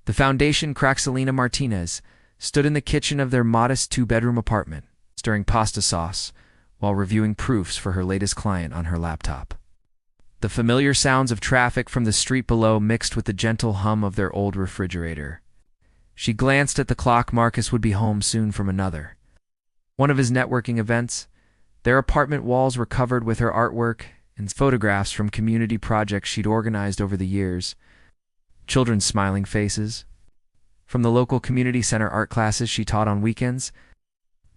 The foundation Craxelina Martinez stood in the kitchen of their modest two-bedroom apartment, stirring pasta sauce while reviewing proofs for her latest client on her laptop. The familiar sounds of traffic from the street below mixed with the gentle hum of their old refrigerator. She glanced at the clock. Marcus would be home soon from another one of his networking events. Their apartment walls were covered with her artwork and photographs from community projects she'd organized over the years. Children's smiling faces from the local community center art classes she taught on weekends,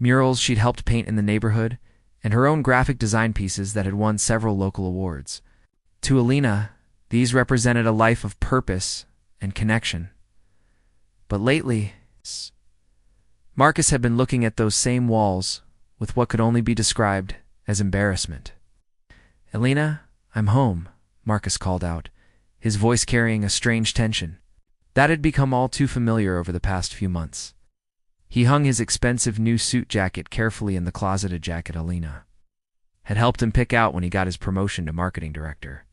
murals she'd helped paint in the neighborhood, and her own graphic design pieces that had won several local awards. To Alina, these represented a life of purpose and connection. But lately, Marcus had been looking at those same walls with what could only be described as embarrassment. "Alina, I'm home," Marcus called out, his voice carrying a strange tension that had become all too familiar over the past few months. He hung his expensive new suit jacket carefully in the closet, a jacket Alina had helped him pick out when he got his promotion to marketing director.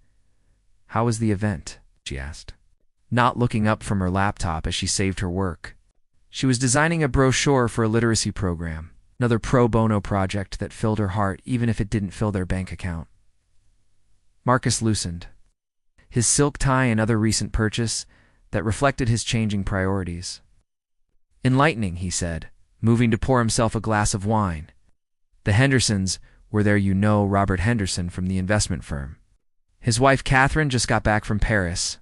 "How was the event?" she asked, not looking up from her laptop as she saved her work. She was designing a brochure for a literacy program, another pro bono project that filled her heart even if it didn't fill their bank account. Marcus loosened his silk tie and other recent purchase that reflected his changing priorities. "Enlightening," he said, moving to pour himself a glass of wine. The Hendersons were there, Robert Henderson from the investment firm. His wife Catherine just got back from Paris.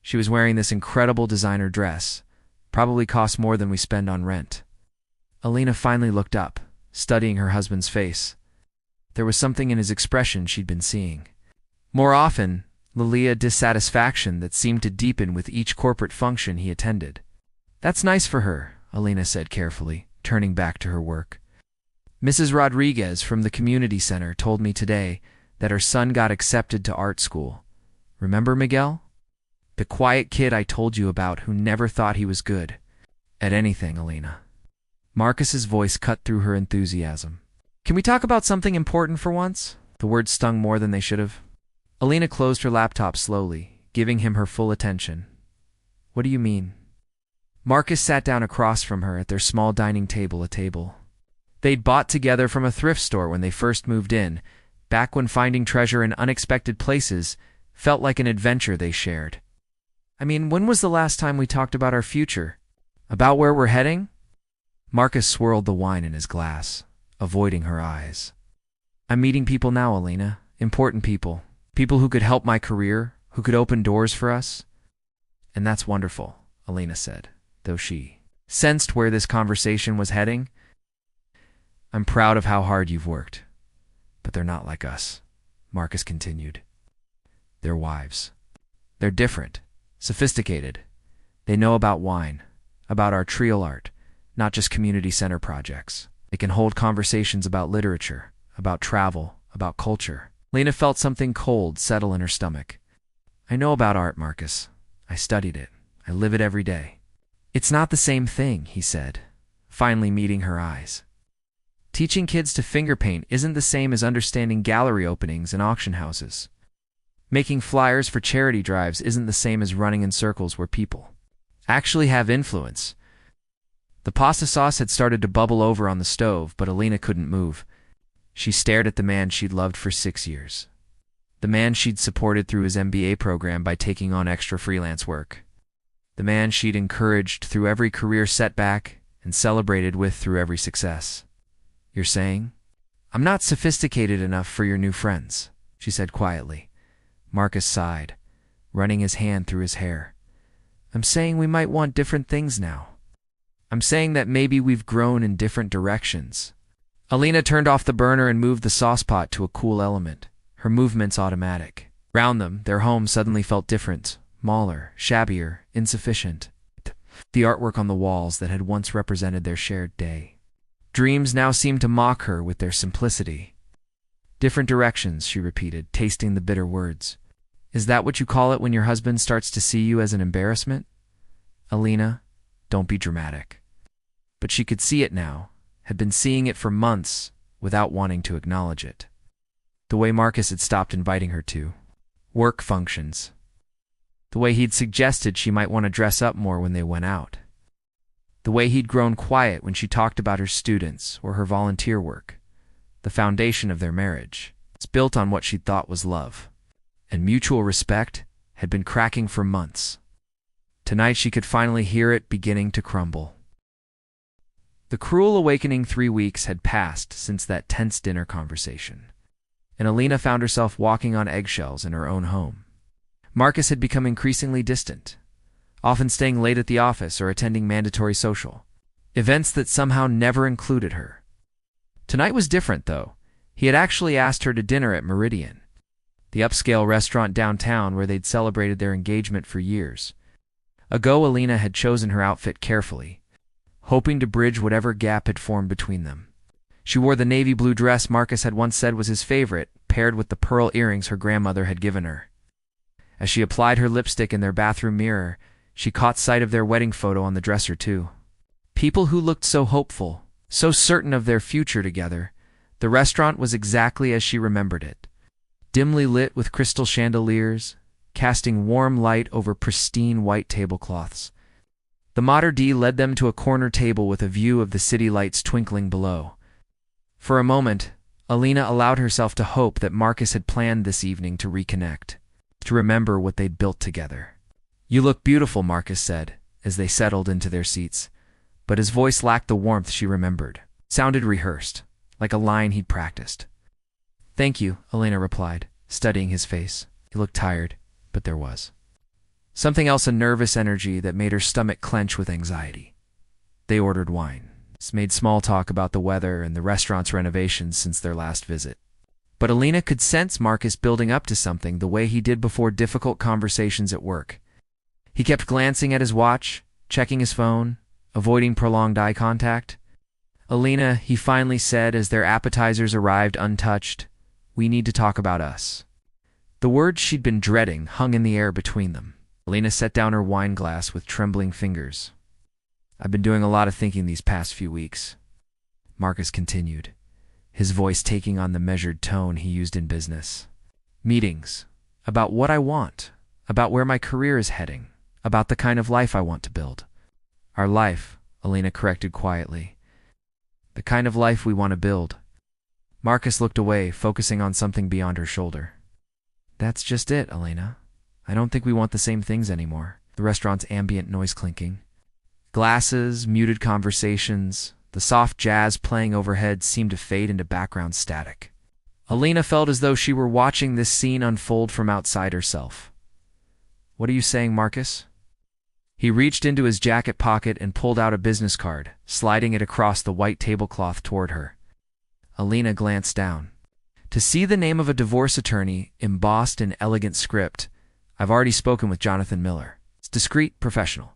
She was wearing this incredible designer dress, probably cost more than we spend on rent. Alina finally looked up, studying her husband's face. There was something in his expression she'd been seeing more often, Lilia, dissatisfaction that seemed to deepen with each corporate function he attended. "That's nice for her," Alina said carefully, turning back to her work. "Mrs. Rodriguez from the community center told me today that her son got accepted to art school. Remember Miguel? The quiet kid I told you about who never thought he was good at anything, Alina." Marcus's voice cut through her enthusiasm. "Can we talk about something important for once?" The words stung more than they should have. Alina closed her laptop slowly, giving him her full attention. "What do you mean?" Marcus sat down across from her at their small dining table, a table they'd bought together from a thrift store when they first moved in, back when finding treasure in unexpected places felt like an adventure they shared. "I mean, when was the last time we talked about our future? About where we're heading?" Marcus swirled the wine in his glass, avoiding her eyes. "I'm meeting people now, Alina. Important people. People who could help my career, who could open doors for us." "And that's wonderful," Alina said, though she sensed where this conversation was heading. "I'm proud of how hard you've worked. But they're not like us," Marcus continued. "They're wives. They're different, sophisticated. They know about wine, about our trio art, not just community center projects. They can hold conversations about literature, about travel, about culture." Lena felt something cold settle in her stomach. "I know about art, Marcus. I studied it. I live it every day." "It's not the same thing," he said, finally meeting her eyes. "Teaching kids to finger paint isn't the same as understanding gallery openings and auction houses. Making flyers for charity drives isn't the same as running in circles where people actually have influence." The pasta sauce had started to bubble over on the stove, but Alina couldn't move. She stared at the man she'd loved for 6 years. The man she'd supported through his MBA program by taking on extra freelance work. The man she'd encouraged through every career setback and celebrated with through every success. "You're saying, I'm not sophisticated enough for your new friends," she said quietly. Marcus sighed, running his hand through his hair. "I'm saying we might want different things now. I'm saying that maybe we've grown in different directions." Alina turned off the burner and moved the saucepot to a cool element, her movements automatic. Round them, their home suddenly felt different, smaller, shabbier, insufficient. The artwork on the walls that had once represented their shared day. Dreams now seemed to mock her with their simplicity. "Different directions," she repeated, tasting the bitter words. "Is that what you call it when your husband starts to see you as an embarrassment?" "Alina, don't be dramatic." But she could see it now, had been seeing it for months without wanting to acknowledge it. The way Marcus had stopped inviting her to work functions. The way he'd suggested she might want to dress up more when they went out. The way he'd grown quiet when she talked about her students or her volunteer work. The foundation of their marriage. It's built on what she thought was love. And mutual respect had been cracking for months. Tonight she could finally hear it beginning to crumble. The cruel awakening 3 weeks had passed since that tense dinner conversation, and Alina found herself walking on eggshells in her own home. Marcus had become increasingly distant, often staying late at the office or attending mandatory social events that somehow never included her. Tonight was different, though. He had actually asked her to dinner at Meridian, the upscale restaurant downtown where they'd celebrated their engagement for years. Ago, Alina had chosen her outfit carefully, hoping to bridge whatever gap had formed between them. She wore the navy blue dress Marcus had once said was his favorite, paired with the pearl earrings her grandmother had given her. As she applied her lipstick in their bathroom mirror, she caught sight of their wedding photo on the dresser too. People who looked so hopeful, so certain of their future together. The restaurant was exactly as she remembered it. Dimly lit with crystal chandeliers, casting warm light over pristine white tablecloths. The maître d' led them to a corner table with a view of the city lights twinkling below. For a moment, Alina allowed herself to hope that Marcus had planned this evening to reconnect, to remember what they'd built together. "You look beautiful," Marcus said, as they settled into their seats. But his voice lacked the warmth she remembered. It sounded rehearsed, like a line he'd practiced. "Thank you," Alina replied, studying his face. He looked tired, but there was something else, a nervous energy that made her stomach clench with anxiety. They ordered wine, made small talk about the weather and the restaurant's renovations since their last visit. But Alina could sense Marcus building up to something the way he did before difficult conversations at work. He kept glancing at his watch, checking his phone, avoiding prolonged eye contact. "Alina," he finally said as their appetizers arrived untouched, "we need to talk about us." The words she'd been dreading hung in the air between them. Alina set down her wine glass with trembling fingers. "I've been doing a lot of thinking these past few weeks," Marcus continued, his voice taking on the measured tone he used in business. "Meetings. About what I want. About where my career is heading. About the kind of life I want to build." "Our life," Alina corrected quietly. "The kind of life we want to build." Marcus looked away, focusing on something beyond her shoulder. "That's just it, Alina. I don't think we want the same things anymore." The restaurant's ambient noise clinking. Glasses, muted conversations, the soft jazz playing overhead seemed to fade into background static. Alina felt as though she were watching this scene unfold from outside herself. "What are you saying, Marcus?" He reached into his jacket pocket and pulled out a business card, sliding it across the white tablecloth toward her. Alina glanced down. To see the name of a divorce attorney embossed in elegant script. "I've already spoken with Jonathan Miller. It's discreet, professional.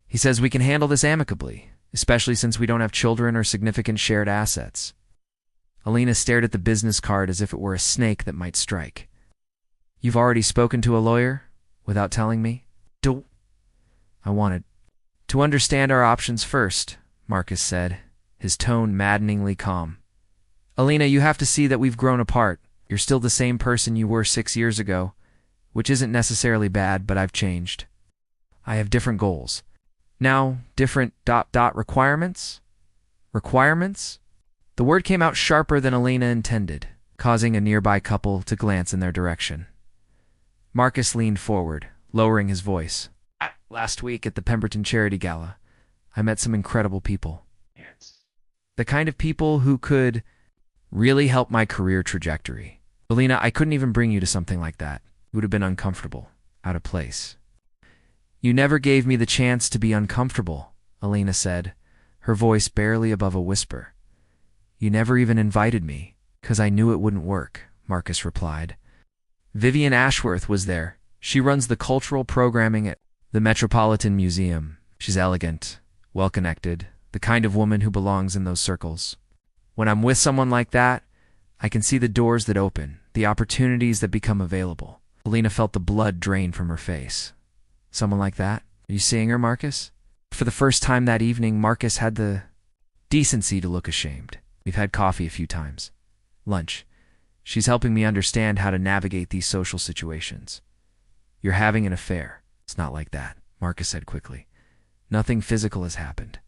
He says we can handle this amicably, especially since we don't have children or significant shared assets." Alina stared at the business card as if it were a snake that might strike. "You've already spoken to a lawyer? Without telling me?" "I wanted to understand our options first," Marcus said, his tone maddeningly calm. "Alina, you have to see that we've grown apart. You're still the same person you were 6 years ago, which isn't necessarily bad, but I've changed. I have different goals. Now, different requirements? Requirements?" The word came out sharper than Alina intended, causing a nearby couple to glance in their direction. Marcus leaned forward, lowering his voice. "Last week at the Pemberton Charity Gala, I met some incredible people. The kind of people who could really help my career trajectory. Alina, I couldn't even bring you to something like that. It would have been uncomfortable, out of place." "You never gave me the chance to be uncomfortable," Alina said, her voice barely above a whisper. "You never even invited me, 'cause I knew it wouldn't work," Marcus replied. "Vivian Ashworth was there. She runs the cultural programming at the Metropolitan Museum. She's elegant, well-connected, the kind of woman who belongs in those circles. When I'm with someone like that, I can see the doors that open, the opportunities that become available." Alina felt the blood drain from her face. "Someone like that? Are you seeing her, Marcus?" For the first time that evening, Marcus had the decency to look ashamed. "We've had coffee a few times. Lunch. She's helping me understand how to navigate these social situations." "You're having an affair," It's not like that, Marcus said quickly. Nothing physical has happened.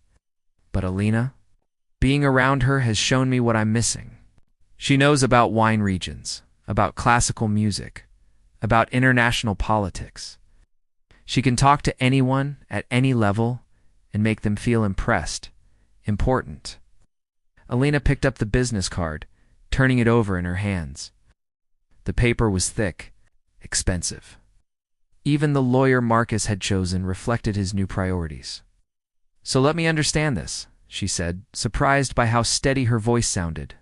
But Alina? Being around her has shown me what I'm missing. She knows about wine regions, about classical music, about international politics. She can talk to anyone at any level and make them feel impressed, important. Alina picked up the business card, turning it over in her hands. The paper was thick, expensive. Even the lawyer Marcus had chosen reflected his new priorities. So let me understand this, she said, surprised by how steady her voice sounded.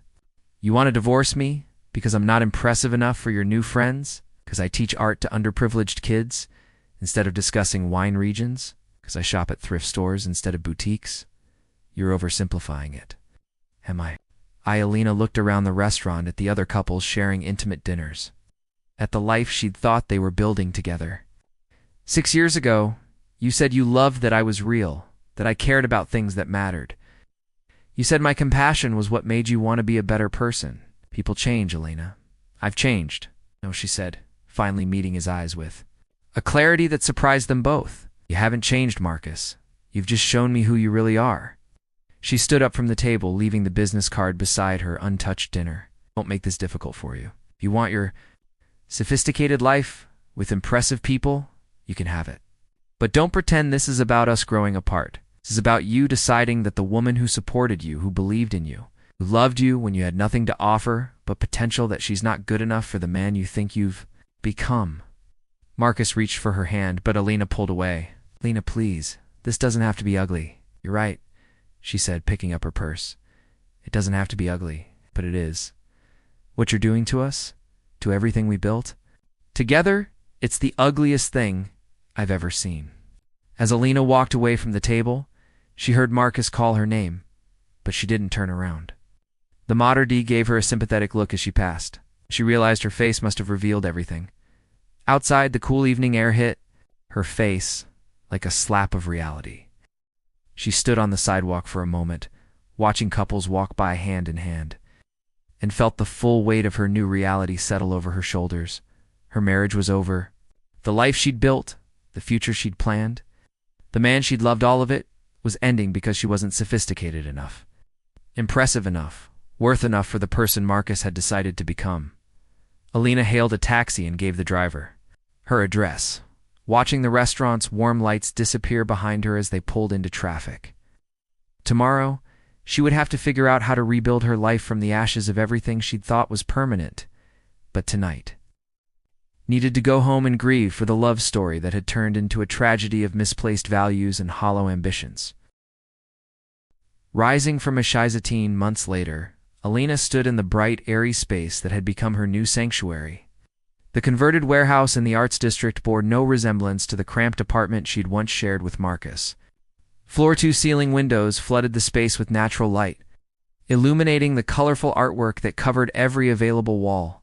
You want to divorce me because I'm not impressive enough for your new friends? Because I teach art to underprivileged kids instead of discussing wine regions? Because I shop at thrift stores instead of boutiques? You're oversimplifying it. Am I? Alina looked around the restaurant at the other couples sharing intimate dinners, at the life she'd thought they were building together. 6 years ago, you said you loved that I was real, that I cared about things that mattered. You said my compassion was what made you want to be a better person. People change, Alina. I've changed, no, she said, finally meeting his eyes with a clarity that surprised them both. You haven't changed, Marcus. You've just shown me who you really are. She stood up from the table, leaving the business card beside her untouched dinner. Won't make this difficult for you. If you want your sophisticated life with impressive people, you can have it. But don't pretend this is about us growing apart. This is about you deciding that the woman who supported you, who believed in you, who loved you when you had nothing to offer but potential, that she's not good enough for the man you think you've become. Marcus reached for her hand, but Alina pulled away. Alina, please. This doesn't have to be ugly. You're right, she said, picking up her purse. It doesn't have to be ugly, but it is. What you're doing to us, to everything we built, together, it's the ugliest thing I've ever seen. As Alina walked away from the table, she heard Marcus call her name, but she didn't turn around. The Mater D gave her a sympathetic look as she passed. She realized her face must have revealed everything. Outside, the cool evening air hit her face like a slap of reality. She stood on the sidewalk for a moment, watching couples walk by hand in hand, and felt the full weight of her new reality settle over her shoulders. Her marriage was over. The life she'd built, the future she'd planned, the man she'd loved, all of it was ending because she wasn't sophisticated enough, impressive enough, worth enough for the person Marcus had decided to become. Alina hailed a taxi and gave the driver her address, watching the restaurant's warm lights disappear behind her as they pulled into traffic. Tomorrow, she would have to figure out how to rebuild her life from the ashes of everything she'd thought was permanent. But tonight, needed to go home and grieve for the love story that had turned into a tragedy of misplaced values and hollow ambitions. Rising from a Shizatine months later, Alina stood in the bright, airy space that had become her new sanctuary. The converted warehouse in the arts district bore no resemblance to the cramped apartment she'd once shared with Marcus. Floor-to-ceiling windows flooded the space with natural light, illuminating the colorful artwork that covered every available wall.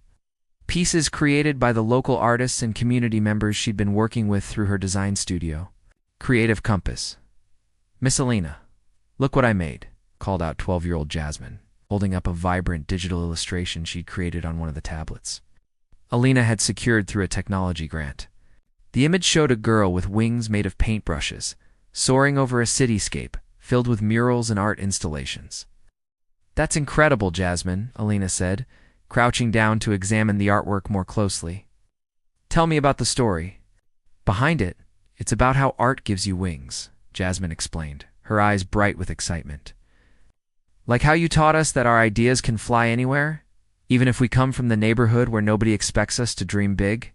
Pieces created by the local artists and community members she'd been working with through her design studio. Creative Compass. Miss Alina, look what I made, called out 12-year-old Jasmine, holding up a vibrant digital illustration she'd created on one of the tablets Alina had secured through a technology grant. The image showed a girl with wings made of paintbrushes, soaring over a cityscape filled with murals and art installations. That's incredible, Jasmine, Alina said, crouching down to examine the artwork more closely. Tell me about the story. Behind it, it's about how art gives you wings, Jasmine explained, her eyes bright with excitement. Like how you taught us that our ideas can fly anywhere, even if we come from the neighborhood where nobody expects us to dream big?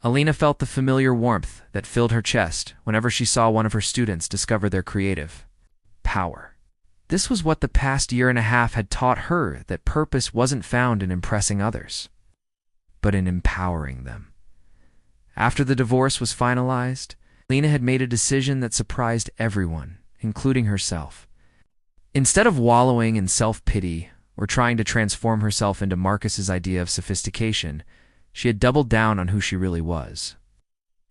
Alina felt the familiar warmth that filled her chest whenever she saw one of her students discover their creative power. This was what the past year and a half had taught her, that purpose wasn't found in impressing others, but in empowering them. After the divorce was finalized, Alina had made a decision that surprised everyone, including herself. Instead of wallowing in self-pity or trying to transform herself into Marcus's idea of sophistication, she had doubled down on who she really was.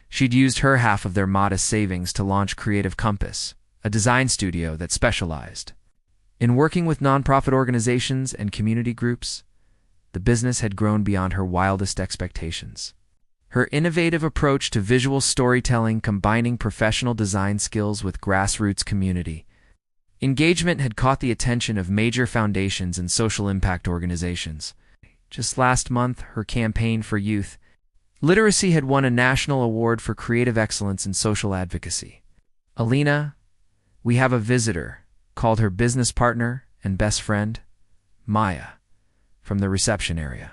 She'd used her half of their modest savings to launch Creative Compass, a design studio that specialized in working with nonprofit organizations and community groups. The business had grown beyond her wildest expectations. Her innovative approach to visual storytelling, combining professional design skills with grassroots community engagement, had caught the attention of major foundations and social impact organizations. Just last month, her campaign for youth literacy had won a national award for creative excellence in social advocacy. Alina, we have a visitor, called her business partner and best friend, Maya, from the reception area.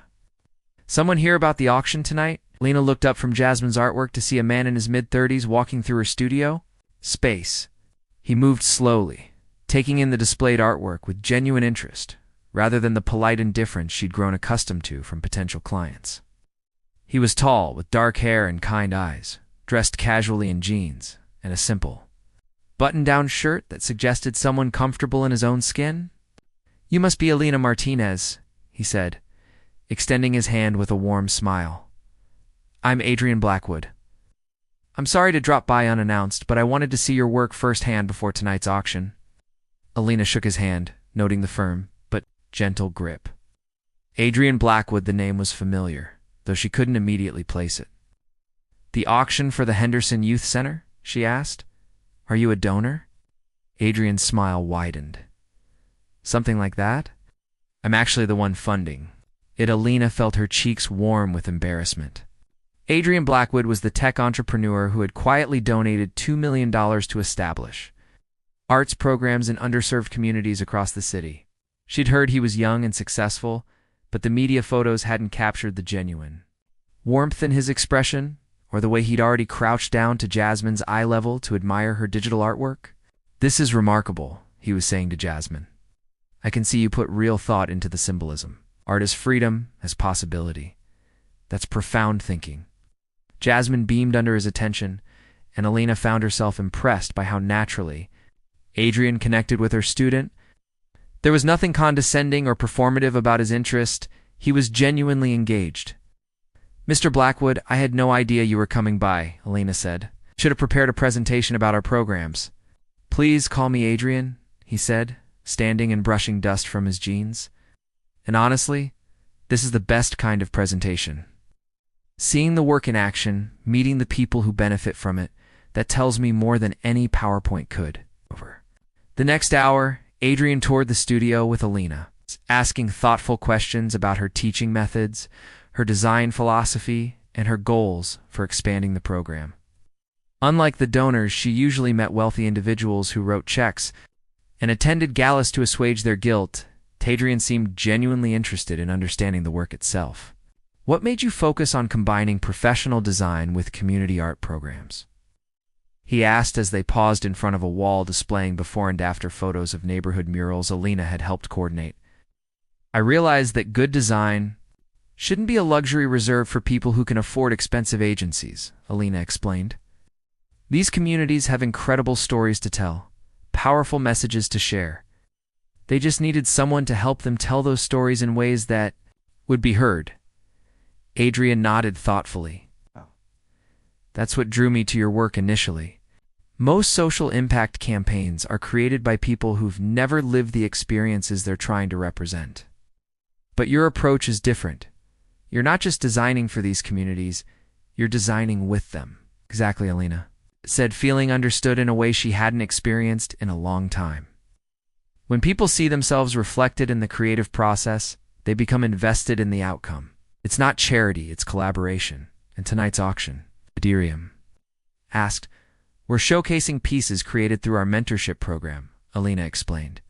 Someone hear about the auction tonight? Alina looked up from Jasmine's artwork to see a man in his mid-30s walking through her studio. Space. He moved slowly, taking in the displayed artwork with genuine interest, rather than the polite indifference she'd grown accustomed to from potential clients. He was tall, with dark hair and kind eyes, dressed casually in jeans and a simple, button-down shirt that suggested someone comfortable in his own skin. "You must be Alina Martinez," he said, extending his hand with a warm smile. "I'm Adrian Blackwood. I'm sorry to drop by unannounced, but I wanted to see your work firsthand before tonight's auction." Alina shook his hand, noting the firm, but gentle grip. Adrian Blackwood, the name was familiar, though she couldn't immediately place it. "The auction for the Henderson Youth Center?" she asked. "Are you a donor?" Adrian's smile widened. "Something like that? I'm actually the one funding it." Alina felt her cheeks warm with embarrassment. Adrian Blackwood was the tech entrepreneur who had quietly donated $2 million to establish arts programs in underserved communities across the city. She'd heard he was young and successful, but the media photos hadn't captured the genuine warmth in his expression, or the way he'd already crouched down to Jasmine's eye level to admire her digital artwork. "This is remarkable," he was saying to Jasmine. "I can see you put real thought into the symbolism. Art as freedom, as possibility. That's profound thinking." Jasmine beamed under his attention, and Alina found herself impressed by how naturally Adrian connected with her student. There was nothing condescending or performative about his interest. He was genuinely engaged. "Mr. Blackwood, I had no idea you were coming by," Alina said. "Should have prepared a presentation about our programs." "Please call me Adrian," he said, standing and brushing dust from his jeans. "And honestly, this is the best kind of presentation. Seeing the work in action, meeting the people who benefit from it, that tells me more than any PowerPoint could." Over the next hour, Adrian toured the studio with Alina, asking thoughtful questions about her teaching methods, her design philosophy, and her goals for expanding the program. Unlike the donors, she usually met wealthy individuals who wrote checks and attended galas to assuage their guilt. Adrian seemed genuinely interested in understanding the work itself. "What made you focus on combining professional design with community art programs?" he asked as they paused in front of a wall displaying before and after photos of neighborhood murals Alina had helped coordinate. "I realized that good design shouldn't be a luxury reserved for people who can afford expensive agencies," Alina explained. "These communities have incredible stories to tell, powerful messages to share. They just needed someone to help them tell those stories in ways that would be heard." Adrian nodded thoughtfully. "That's what drew me to your work initially. Most social impact campaigns are created by people who've never lived the experiences they're trying to represent. But your approach is different. You're not just designing for these communities, you're designing with them." "Exactly," Alina said, feeling understood in a way she hadn't experienced in a long time. When people see themselves reflected in the creative process, they become invested in the outcome. It's not charity, it's collaboration. And tonight's auction, Adirium asked, "We're showcasing pieces created through our mentorship program," Alina explained.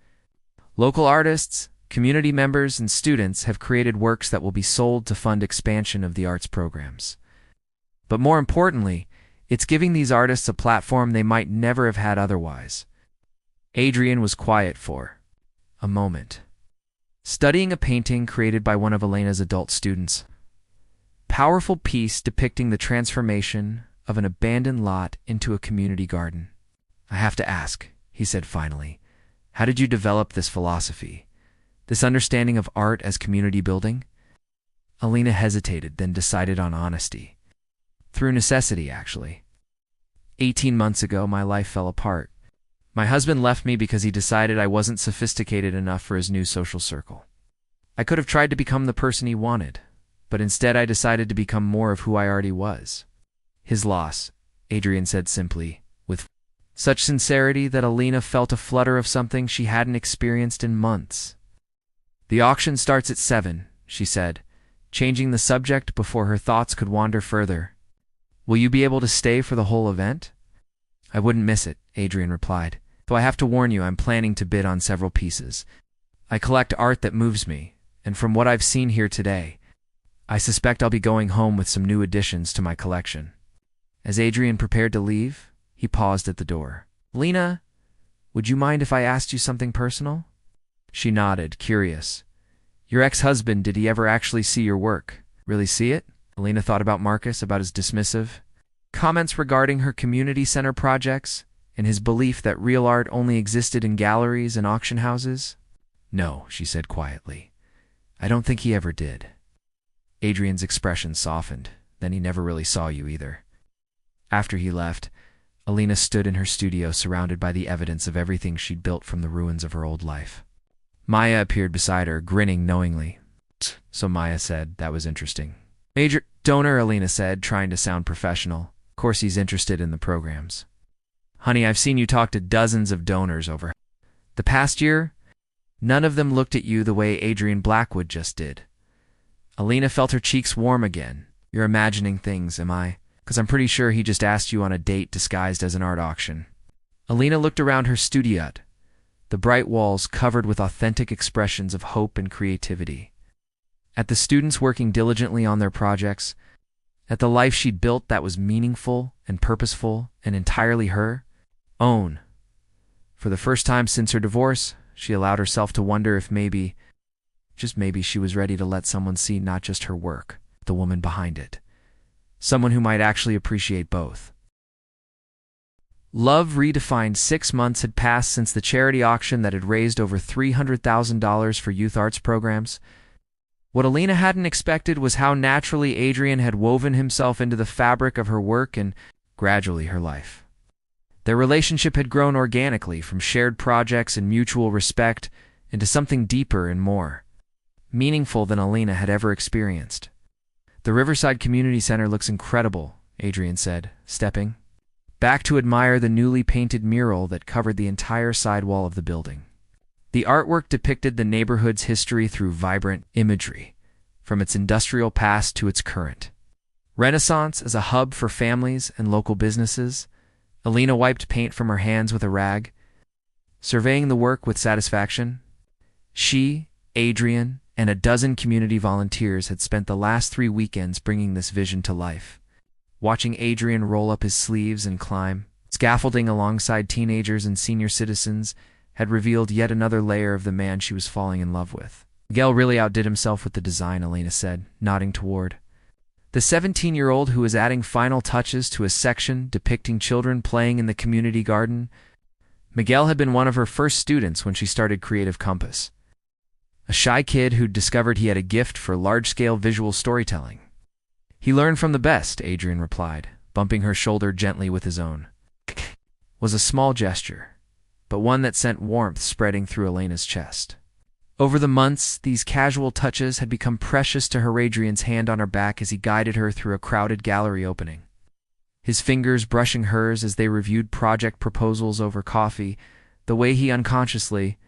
"Local artists, community members, and students have created works that will be sold to fund expansion of the arts programs. But more importantly, it's giving these artists a platform they might never have had otherwise." Adrian was quiet for a moment, studying a painting created by one of Alina's adult students. Powerful piece depicting the transformation of an abandoned lot into a community garden. "I have to ask," he said finally, "how did you develop this philosophy, this understanding of art as community building?" Alina hesitated, then decided on honesty. "Through necessity, actually. 18 months ago, my life fell apart. My husband left me because he decided I wasn't sophisticated enough for his new social circle. I could have tried to become the person he wanted, but instead I decided to become more of who I already was. His loss, Adrian said simply, with such sincerity that Alina felt a flutter of something she hadn't experienced in months. The auction starts at 7, she said, changing the subject before her thoughts could wander further. Will you be able to stay for the whole event? I wouldn't miss it, Adrian replied, though I have to warn you I'm planning to bid on several pieces. I collect art that moves me, and from what I've seen here today, I suspect I'll be going home with some new additions to my collection. As Adrian prepared to leave, he paused at the door. Lena, would you mind if I asked you something personal? She nodded, curious. Your ex-husband, did he ever actually see your work? Really see it? Alina thought about Marcus, about his dismissive comments regarding her community center projects, and his belief that real art only existed in galleries and auction houses. No, she said quietly. I don't think he ever did. Adrian's expression softened. Then he never really saw you either. After he left, Alina stood in her studio surrounded by the evidence of everything she'd built from the ruins of her old life. Maya appeared beside her, grinning knowingly. So Maya said, that was interesting. Major donor, Alina said, trying to sound professional. Of course he's interested in the programs. Honey, I've seen you talk to dozens of donors over the past year. None of them looked at you the way Adrian Blackwood just did. Alina felt her cheeks warm again. You're imagining things, am I? Because I'm pretty sure he just asked you on a date disguised as an art auction. Alina looked around her studio, the bright walls covered with authentic expressions of hope and creativity. At the students working diligently on their projects, at the life she'd built that was meaningful and purposeful and entirely her own. For the first time since her divorce, she allowed herself to wonder if maybe, just maybe, she was ready to let someone see not just her work, the woman behind it. Someone who might actually appreciate both. Love Redefined. 6 months had passed since the charity auction that had raised over $300,000 for youth arts programs. What Alina hadn't expected was how naturally Adrian had woven himself into the fabric of her work and, gradually, her life. Their relationship had grown organically from shared projects and mutual respect into something deeper and more meaningful than Alina had ever experienced. The Riverside Community Center looks incredible, Adrian said, stepping back to admire the newly painted mural that covered the entire side wall of the building. The artwork depicted the neighborhood's history through vibrant imagery, from its industrial past to its current Renaissance as a hub for families and local businesses. Alina wiped paint from her hands with a rag, surveying the work with satisfaction. She, Adrian, and a dozen community volunteers had spent the last 3 weekends bringing this vision to life. Watching Adrian roll up his sleeves and climb scaffolding alongside teenagers and senior citizens had revealed yet another layer of the man she was falling in love with. Miguel really outdid himself with the design, Alina said, nodding toward the 17-year-old who was adding final touches to a section depicting children playing in the community garden. Miguel had been one of her first students when she started Creative Compass, a shy kid who'd discovered he had a gift for large-scale visual storytelling. He learned from the best, Adrian replied, bumping her shoulder gently with his own. Was a small gesture, but one that sent warmth spreading through Alina's chest. Over the months, these casual touches had become precious to her. Adrian's hand on her back as he guided her through a crowded gallery opening, his fingers brushing hers as they reviewed project proposals over coffee, the way he unconsciously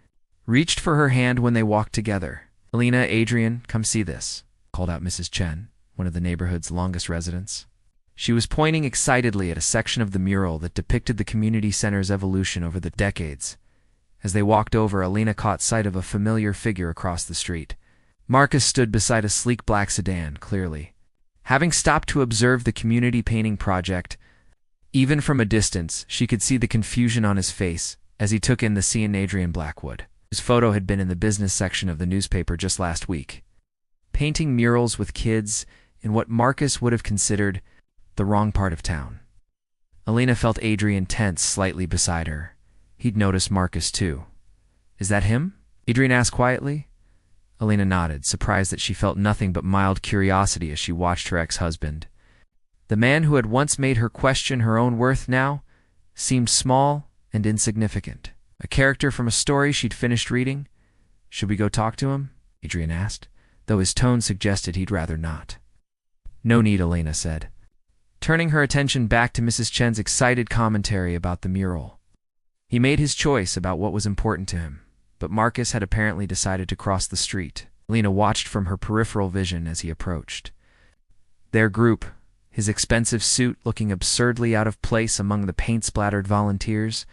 reached for her hand when they walked together. Alina, Adrian, come see this, called out Mrs. Chen, one of the neighborhood's longest residents. She was pointing excitedly at a section of the mural that depicted the community center's evolution over the decades. As they walked over, Alina caught sight of a familiar figure across the street. Marcus stood beside a sleek black sedan, clearly having stopped to observe the community painting project. Even from a distance, she could see the confusion on his face as he took in the scene. Adrian Blackwood, whose photo had been in the business section of the newspaper just last week, painting murals with kids in what Marcus would have considered the wrong part of town. Alina felt Adrian tense slightly beside her. He'd noticed Marcus too. Is that him? Adrian asked quietly. Alina nodded, surprised that she felt nothing but mild curiosity as she watched her ex-husband. The man who had once made her question her own worth now seemed small and insignificant. A character from a story she'd finished reading. Should we go talk to him? Adrian asked, though his tone suggested he'd rather not. "No need," Elena said, turning her attention back to Mrs. Chen's excited commentary about the mural. He made his choice about what was important to him, but Marcus had apparently decided to cross the street. Elena watched from her peripheral vision as he approached. Their group, his expensive suit looking absurdly out of place among the paint-splattered volunteers.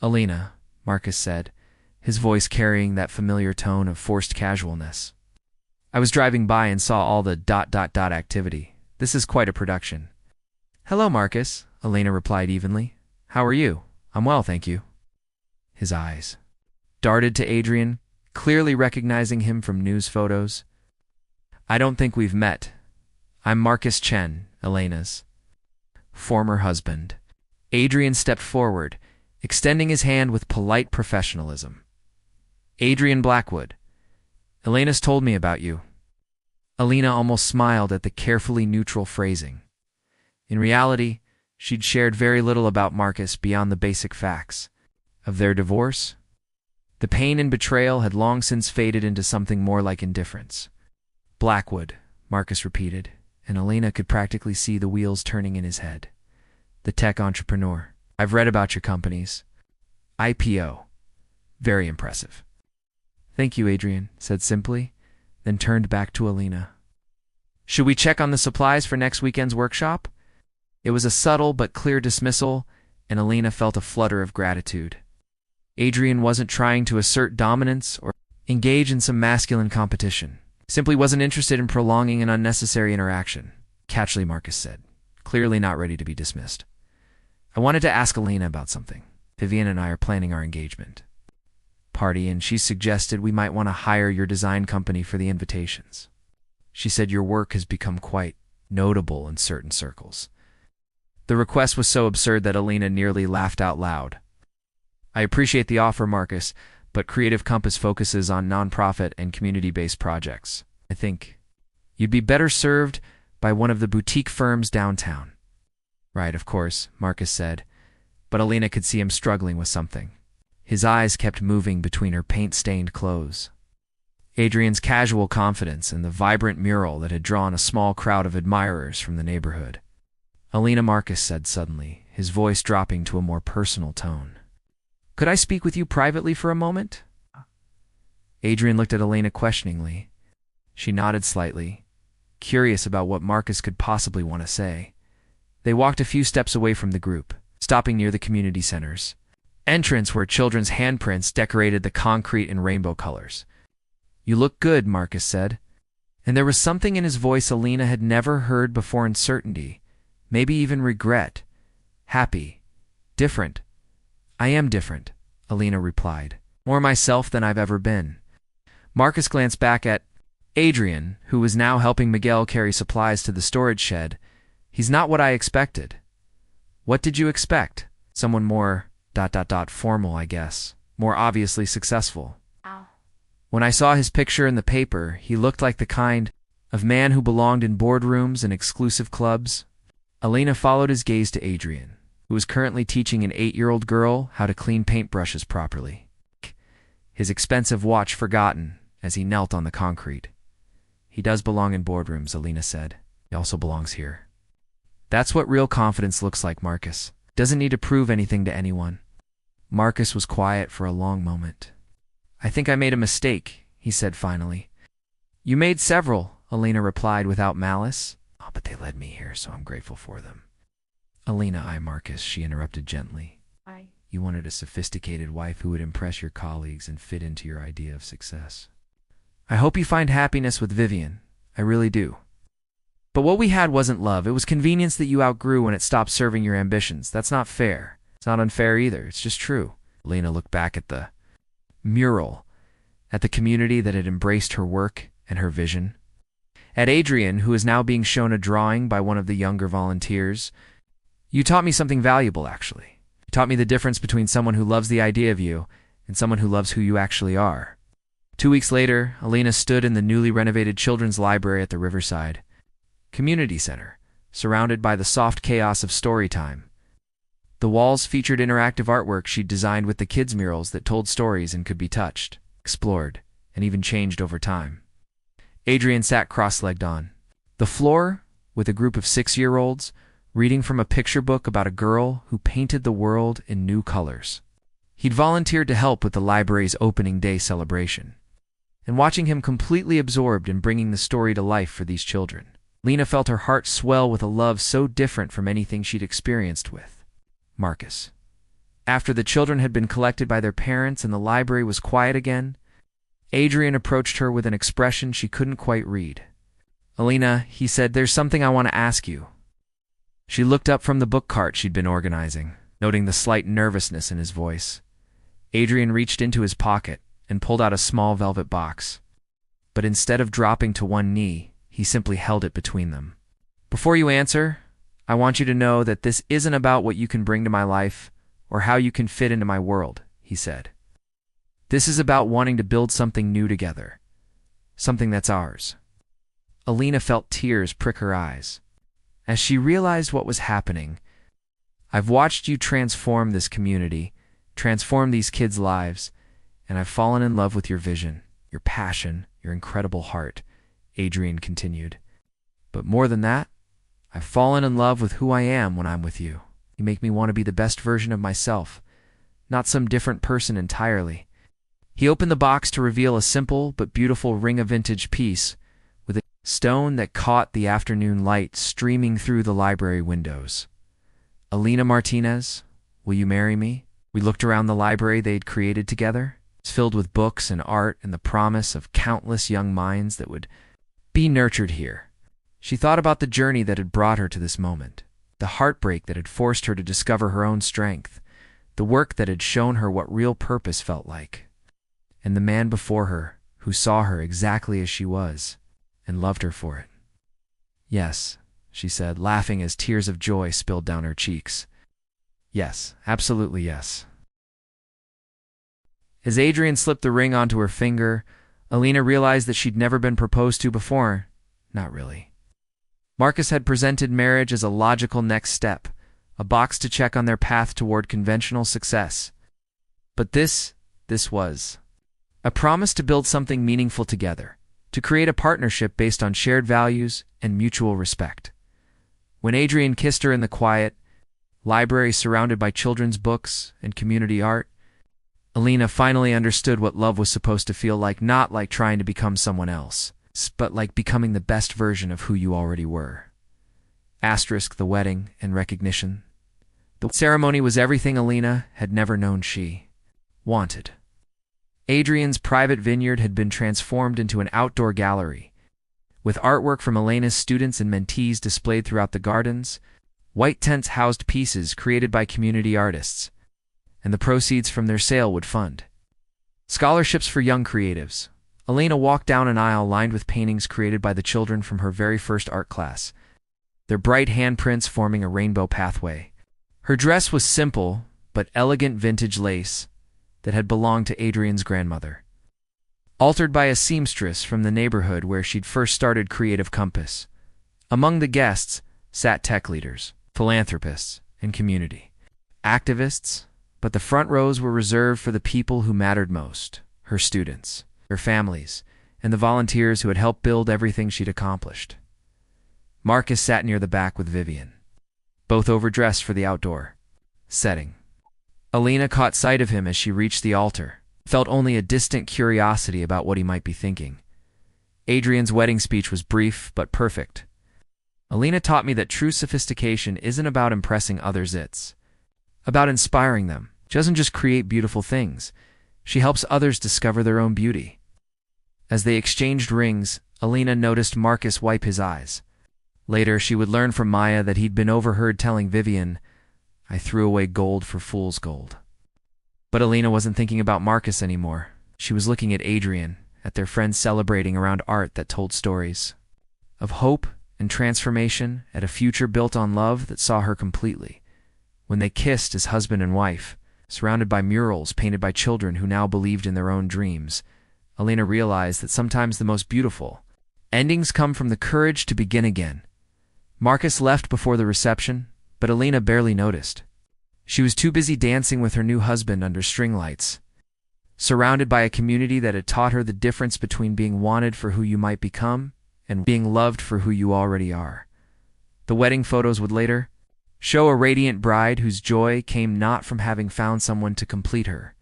"Elena," Marcus said, his voice carrying that familiar tone of forced casualness. "I was driving by and saw all the ... activity. This is quite a production." "Hello, Marcus," Elena replied evenly. "How are you?" "I'm well, thank you." His eyes darted to Adrian, clearly recognizing him from news photos. "I don't think we've met. I'm Marcus Chen, Elena's former husband." Adrian stepped forward, extending his hand with polite professionalism. "Adrian Blackwood. Elena's told me about you." Elena almost smiled at the carefully neutral phrasing. In reality, she'd shared very little about Marcus beyond the basic facts of their divorce. The pain and betrayal had long since faded into something more like indifference. "Blackwood," Marcus repeated, and Elena could practically see the wheels turning in his head. "The tech entrepreneur. I've read about your company's IPO. Very impressive." "Thank you," Adrian said simply, then turned back to Elena. "Should we check on the supplies for next weekend's workshop?" It was a subtle but clear dismissal, and Elena felt a flutter of gratitude. Adrian wasn't trying to assert dominance or engage in some masculine competition. Simply wasn't interested in prolonging an unnecessary interaction. "Catchley," Marcus said, clearly not ready to be dismissed. "I wanted to ask Elena about something. Vivian and I are planning our engagement party, and she suggested we might want to hire your design company for the invitations. She said your work has become quite notable in certain circles." The request was so absurd that Elena nearly laughed out loud. "I appreciate the offer, Marcus, but Creative Compass focuses on nonprofit and community-based projects. I think you'd be better served by one of the boutique firms downtown." "Right, of course," Marcus said, but Elena could see him struggling with something. His eyes kept moving between her paint-stained clothes. Adrian's casual confidence and the vibrant mural that had drawn a small crowd of admirers from the neighborhood. "Elena," Marcus said suddenly, his voice dropping to a more personal tone. "Could I speak with you privately for a moment?" Adrian looked at Elena questioningly. She nodded slightly, curious about what Marcus could possibly want to say. They walked a few steps away from the group, stopping near the community center's entrance where children's handprints decorated the concrete in rainbow colors. "You look good," Marcus said, and there was something in his voice Elena had never heard before. Uncertainty, maybe even regret. "Happy. Different." "I am different," Elena replied. "More myself than I've ever been." Marcus glanced back at Adrian, who was now helping Miguel carry supplies to the storage shed. "He's not what I expected." "What did you expect?" "Someone more ... formal, I guess. More obviously successful." Ow. "When I saw his picture in the paper, he looked like the kind of man who belonged in boardrooms and exclusive clubs." Elena followed his gaze to Adrian, who was currently teaching an 8-year-old girl how to clean paintbrushes properly. His expensive watch forgotten as he knelt on the concrete. "He does belong in boardrooms," Elena said. "He also belongs here." "That's what real confidence looks like, Marcus. Doesn't need to prove anything to anyone." Marcus was quiet for a long moment. "I think I made a mistake," he said finally. "You made several," Elena replied without malice. "Oh, but they led me here, so I'm grateful for them." "Elena, Marcus," she interrupted gently. "You wanted a sophisticated wife who would impress your colleagues and fit into your idea of success. I hope you find happiness with Vivian. I really do. But what we had wasn't love. It was convenience that you outgrew when it stopped serving your ambitions. That's not fair. It's not unfair either. It's just true." Elena looked back at the mural, at the community that had embraced her work and her vision, at Adrian, who is now being shown a drawing by one of the younger volunteers. "You taught me something valuable, actually. You taught me the difference between someone who loves the idea of you and someone who loves who you actually are." 2 weeks later, Elena stood in the newly renovated children's library at the Riverside Community Center, surrounded by the soft chaos of story time. The walls featured interactive artwork she'd designed with the kids' murals that told stories and could be touched, explored, and even changed over time. Adrian sat cross-legged on the floor with a group of 6-year-olds, reading from a picture book about a girl who painted the world in new colors. He'd volunteered to help with the library's opening day celebration. And watching him completely absorbed in bringing the story to life for these children, Lena felt her heart swell with a love so different from anything she'd experienced with Marcus. After the children had been collected by their parents and the library was quiet again, Adrian approached her with an expression she couldn't quite read. "Alina," he said, "there's something I want to ask you." She looked up from the book cart she'd been organizing, noting the slight nervousness in his voice. Adrian reached into his pocket and pulled out a small velvet box. But instead of dropping to one knee, he simply held it between them. "Before you answer, I want you to know that this isn't about what you can bring to my life or how you can fit into my world," he said. "This is about wanting to build something new together, something that's ours." Alina felt tears prick her eyes as she realized what was happening. "I've watched you transform this community, transform these kids' lives, and I've fallen in love with your vision, your passion, your incredible heart," Adrian continued. "But more than that, I've fallen in love with who I am when I'm with you. You make me want to be the best version of myself, not some different person entirely." He opened the box to reveal a simple but beautiful ring of vintage piece with a stone that caught the afternoon light streaming through the library windows. "Alina Martinez, will you marry me?" We looked around the library they'd created together. It's filled with books and art and the promise of countless young minds that would be nurtured here. She thought about the journey that had brought her to this moment, the heartbreak that had forced her to discover her own strength, the work that had shown her what real purpose felt like, and the man before her who saw her exactly as she was and loved her for it. "Yes," she said, laughing as tears of joy spilled down her cheeks. "Yes, absolutely yes." As Adrian slipped the ring onto her finger, Alina realized that she'd never been proposed to before. Not really. Marcus had presented marriage as a logical next step, a box to check on their path toward conventional success. But this was a promise to build something meaningful together, to create a partnership based on shared values and mutual respect. When Adrian kissed her in the quiet library surrounded by children's books and community art, Alina finally understood what love was supposed to feel like, not like trying to become someone else, but like becoming the best version of who you already were. Asterisk the wedding and recognition. The ceremony was everything Alina had never known she wanted. Adrian's private vineyard had been transformed into an outdoor gallery, with artwork from Elena's students and mentees displayed throughout the gardens. White tents housed pieces created by community artists, and the proceeds from their sale would fund scholarships for young creatives. Alina walked down an aisle lined with paintings created by the children from her very first art class, their bright handprints forming a rainbow pathway. Her dress was simple but elegant vintage lace that had belonged to Adrian's grandmother, altered by a seamstress from the neighborhood where she'd first started Creative Compass. Among the guests sat tech leaders, philanthropists, and community activists, but the front rows were reserved for the people who mattered most: her students, her families, and the volunteers who had helped build everything she'd accomplished. Marcus sat near the back with Vivian, both overdressed for the outdoor setting. Alina caught sight of him as she reached the altar, felt only a distant curiosity about what he might be thinking. Adrian's wedding speech was brief but perfect. "Alina taught me that true sophistication isn't about impressing others, it's about inspiring them. She doesn't just create beautiful things, she helps others discover their own beauty." As they exchanged rings, Alina noticed Marcus wipe his eyes. Later, she would learn from Maya that he'd been overheard telling Vivian, "I threw away gold for fool's gold." But Alina wasn't thinking about Marcus anymore. She was looking at Adrian, at their friends celebrating around art that told stories of hope and transformation, at a future built on love that saw her completely. When they kissed as husband and wife, surrounded by murals painted by children who now believed in their own dreams, Alina realized that sometimes the most beautiful endings come from the courage to begin again. Marcus left before the reception, but Alina barely noticed. She was too busy dancing with her new husband under string lights, surrounded by a community that had taught her the difference between being wanted for who you might become and being loved for who you already are. The wedding photos would later show a radiant bride whose joy came not from having found someone to complete her,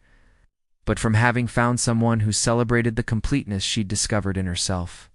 but from having found someone who celebrated the completeness she'd discovered in herself.